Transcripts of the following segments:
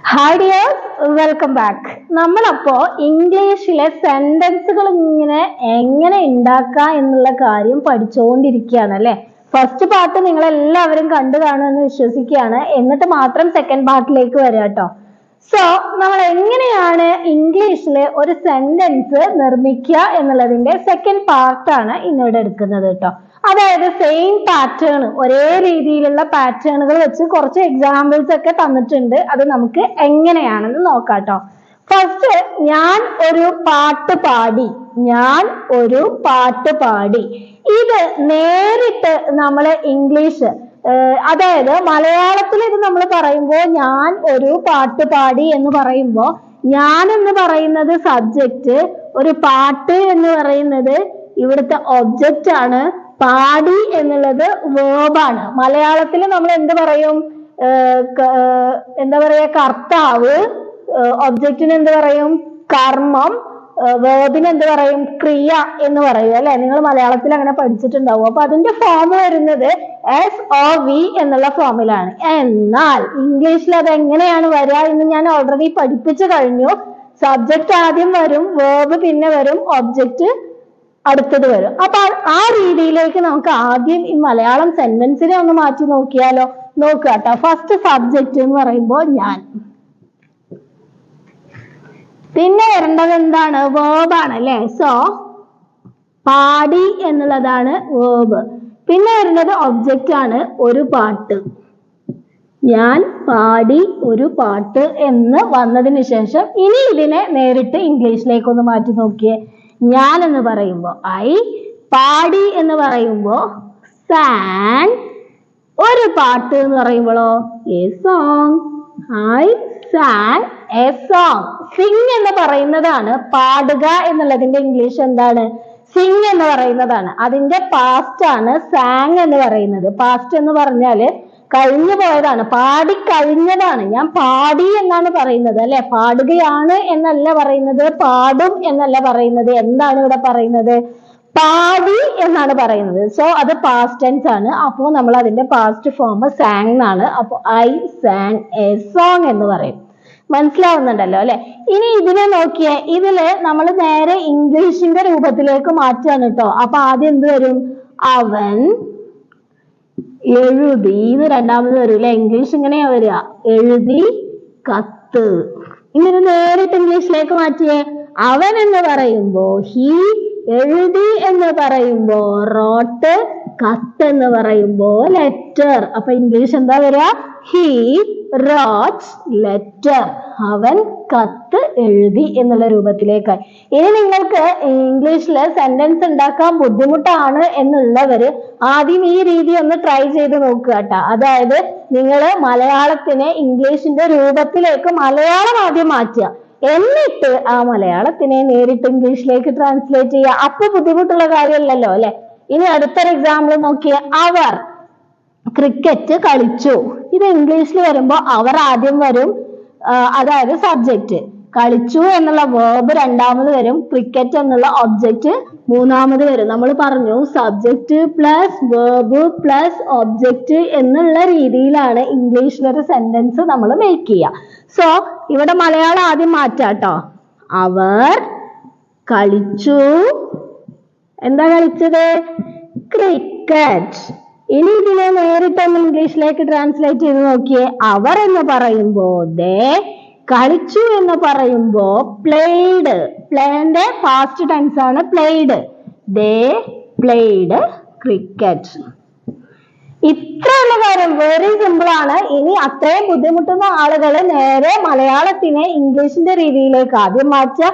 Hi dears, welcome back. നമ്മളപ്പോ ഇംഗ്ലീഷിലെ സെന്റൻസുകൾ എങ്ങനെ ഉണ്ടാക്കാം എന്നുള്ള കാര്യം പഠിച്ചുകൊണ്ടിരിക്കുകയാണ് അല്ലെ. ഫസ്റ്റ് പാർട്ട് നിങ്ങൾ എല്ലാവരും കണ്ടു കാണുമെന്ന് വിശ്വസിക്കുകയാണ്. എന്നിട്ട് മാത്രം സെക്കൻഡ് പാർട്ടിലേക്ക് വരാം കേട്ടോ. സോ നമ്മൾ എങ്ങനെയാണ് ഇംഗ്ലീഷിൽ ഒരു സെന്റൻസ് നിർമ്മിക്കുക എന്നുള്ളതിന്റെ സെക്കൻഡ് പാർട്ടാണ് ഇന്നിവിടെ എടുക്കുന്നത് കേട്ടോ. അതായത് സെയിം പാറ്റേൺ, ഒരേ രീതിയിലുള്ള പാറ്റേണുകൾ വെച്ച് കുറച്ച് എക്സാമ്പിൾസ് ഒക്കെ തന്നിട്ടുണ്ട്. അത് നമുക്ക് എങ്ങനെയാണെന്ന് നോക്കാം കേട്ടോ. ഫസ്റ്റ്, ഞാൻ ഒരു പാട്ട് പാടി. ഇത് നേരിട്ട് നമ്മൾ ഇംഗ്ലീഷ്, അതായത് മലയാളത്തിൽ ഇത് നമ്മൾ പറയുമ്പോൾ ഞാൻ ഒരു പാട്ട് പാടി എന്ന് പറയുമ്പോൾ ഞാൻ എന്ന് പറയുന്നത് സബ്ജക്റ്റ്, ഒരു പാട്ട് എന്ന് പറയുന്നത് ഇവിടുത്തെ ഒബ്ജക്റ്റ് ആണ്, പാടി എന്നുള്ളത് വേർബാണ്. മലയാളത്തിൽ നമ്മൾ എന്ത് പറയും? എന്താ പറയാ, കർത്താവ്, ഒബ്ജക്റ്റിന് എന്ത് പറയും? കർമ്മം, വേർബിന് എന്ത് പറയും? ക്രിയ എന്ന് പറയും അല്ലെ. നിങ്ങൾ മലയാളത്തിൽ അങ്ങനെ പഠിച്ചിട്ടുണ്ടാവും. അപ്പൊ അതിന്റെ ഫോം വരുന്നത് SOV എന്നുള്ള ഫോമിലാണ്. എന്നാൽ ഇംഗ്ലീഷിൽ അത് എങ്ങനെയാണ് വരിക എന്ന് ഞാൻ ഓൾറെഡി പഠിപ്പിച്ചു കഴിഞ്ഞു. സബ്ജക്റ്റ് ആദ്യം വരും, വേർബ് പിന്നെ വരും, ഒബ്ജക്റ്റ് അടുത്തത് വരും. അപ്പൊ ആ രീതിയിലേക്ക് നമുക്ക് ആദ്യം ഈ മലയാളം സെന്റൻസിനെ ഒന്ന് മാറ്റി നോക്കിയാലോ? നോക്കുക കേട്ടോ. ഫസ്റ്റ് സബ്ജക്റ്റ് എന്ന് പറയുമ്പോൾ ഞാൻ, പിന്നെ വരേണ്ടത് എന്താണ്? വേർബാണ് അല്ലെ. സോ പാടി എന്നുള്ളതാണ് വേർബ്. പിന്നെ വരുന്നത് ഒബ്ജക്റ്റ് ആണ്, ഒരു പാട്ട്. ഞാൻ പാടി ഒരു പാട്ട് എന്ന് വന്നതിന് ശേഷം ഇനി ഇതിനെ നേരിട്ട് ഇംഗ്ലീഷിലേക്ക് ഒന്ന് മാറ്റി നോക്കിയേ. ഞാൻ എന്ന് പറയുമ്പോൾ ഐ, പാടി എന്ന് പറയുമ്പോൾ sang, ഒരു പാട്ട് എന്ന് പറയുമ്പോഴോ a song. I sang a song. sing എന്ന് പറയുന്നതാണ്, പാടുക എന്നുള്ളതിന്റെ ഇംഗ്ലീഷ് എന്താണ്? sing എന്ന് പറയുന്നതാണ്. അതിന്റെ പാസ്റ്റ് ആണ് sang എന്ന് പറയുന്നത്. പാസ്റ്റ് എന്ന് പറഞ്ഞാല് കഴിഞ്ഞു പോയതാണ്, പാടി കഴിഞ്ഞതാണ്. ഞാൻ പാടി എന്നാണ് പറയുന്നത് അല്ലെ, പാടുകയാണ് എന്നല്ല പറയുന്നത്, പാടും എന്നല്ല പറയുന്നത്. എന്താണ് ഇവിടെ പറയുന്നത്? പാടി എന്നാണ് പറയുന്നത്. സോ അത് പാസ്റ്റ് ടെൻസ് ആണ്. അപ്പോൾ നമ്മൾ അതിന്റെ പാസ്റ്റ് ഫോം sang എന്നാണ്. അപ്പോൾ I sang a song എന്ന് പറയും. മനസ്സിലാവുന്നുണ്ടല്ലോ അല്ലെ. ഇനി ഇതിനെ നോക്കിയേ, ഇതില് നമ്മൾ നേരെ ഇംഗ്ലീഷിന്റെ രൂപത്തിലേക്ക് മാറ്റുകയാണ് കേട്ടോ. അപ്പൊ ആദ്യം എന്ത് വരും? അവൻ എഴുതി എന്ന് രണ്ടാമത് വരും അല്ലെ. ഇംഗ്ലീഷ് ഇങ്ങനെയാ വരിക, എഴുതി കത്ത്. ഇങ്ങനെ നേരിട്ട് ഇംഗ്ലീഷിലേക്ക് മാറ്റിയേ. അവൻ എന്ന് പറയുമ്പോ ഹി, എഴുതി എന്ന് പറയുമ്പോ റോട്ട്, കത്ത് എന്ന് പറയുമ്പോ ലെറ്റർ. അപ്പൊ ഇംഗ്ലീഷ് എന്താ വരിക? He wrote letter. അവൻ കത്ത് എഴുതി എന്നുള്ള രൂപത്തിലേക്കായി. ഇനി നിങ്ങൾക്ക് ഇംഗ്ലീഷില് സെന്റൻസ് ഉണ്ടാക്കാൻ ബുദ്ധിമുട്ടാണ് എന്നുള്ളവര് ആദ്യം ഈ രീതി ഒന്ന് ട്രൈ ചെയ്ത് നോക്കുക കേട്ടോ. അതായത് നിങ്ങൾ മലയാളത്തിനെ ഇംഗ്ലീഷിന്റെ രൂപത്തിലേക്ക് മലയാളം ആദ്യം മാറ്റുക, എന്നിട്ട് ആ മലയാളത്തിനെ നേരിട്ട് ഇംഗ്ലീഷിലേക്ക് ട്രാൻസ്ലേറ്റ് ചെയ്യുക. അപ്പൊ ബുദ്ധിമുട്ടുള്ള കാര്യമല്ലല്ലോ അല്ലെ. ഇനി അടുത്തൊരു എക്സാമ്പിൾ നോക്കിയേ. അവർ ക്രിക്കറ്റ് കളിച്ചു. ഇത് ഇംഗ്ലീഷിൽ വരുമ്പോ അവർ ആദ്യം വരും, അതായത് സബ്ജക്റ്റ്. കളിച്ചു എന്നുള്ള വേർബ് രണ്ടാമത് വരും, ക്രിക്കറ്റ് എന്നുള്ള ഒബ്ജക്റ്റ് മൂന്നാമത് വരും. നമ്മൾ പറഞ്ഞു subject plus verb plus object എന്നുള്ള രീതിയിലാണ് ഇംഗ്ലീഷിലൊരു സെന്റൻസ് നമ്മൾ മേക്ക് ചെയ്യുക. സോ ഇവിടെ മലയാളം ആദ്യം മാറ്റാട്ടോ. അവർ കളിച്ചു. എന്താ കളിച്ചത്? ക്രിക്കറ്റ്. ഇനി ഇതിനെ നേരിട്ടൊന്ന് ഇംഗ്ലീഷിലേക്ക് ട്രാൻസ്ലേറ്റ് ചെയ്ത് നോക്കിയേ. അവർ എന്ന് പറയുമ്പോ ദേ, കളിച്ചു എന്ന് പറയുമ്പോ പ്ലേഡ്. പ്ലേന്റെ പാസ്റ്റ് ടെൻസ് ആണ് പ്ലേഡ്. ദേ പ്ലേഡ് ക്രിക്കറ്റ്. ഇത്രയുള്ള കാര്യം വെരി സിമ്പിൾ ആണ്. ഇനി അത്രയും ബുദ്ധിമുട്ടുന്ന ആളുകൾ നേരെ മലയാളത്തിനെ ഇംഗ്ലീഷിന്റെ രീതിയിലേക്ക് ആദ്യം മാറ്റുക,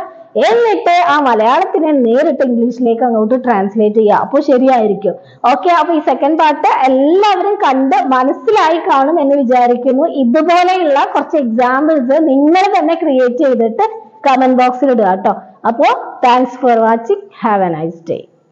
എന്നിട്ട് ആ മലയാളത്തിനെ നേരിട്ട് ഇംഗ്ലീഷിലേക്ക് അങ്ങോട്ട് ട്രാൻസ്ലേറ്റ് ചെയ്യുക. അപ്പോൾ ശരിയായിരിക്കും. ഓക്കെ, അപ്പൊ ഈ സെക്കൻഡ് പാർട്ട് എല്ലാവരും കണ്ട് മനസ്സിലായി കാണും എന്ന് വിചാരിക്കുന്നു. ഇതുപോലെയുള്ള കുറച്ച് എക്സാമ്പിൾസ് നിങ്ങൾ തന്നെ ക്രിയേറ്റ് ചെയ്തിട്ട് കമന്റ് ബോക്സിൽ ഇടുക കേട്ടോ. അപ്പോൾ thanks for watching. Have A nice day.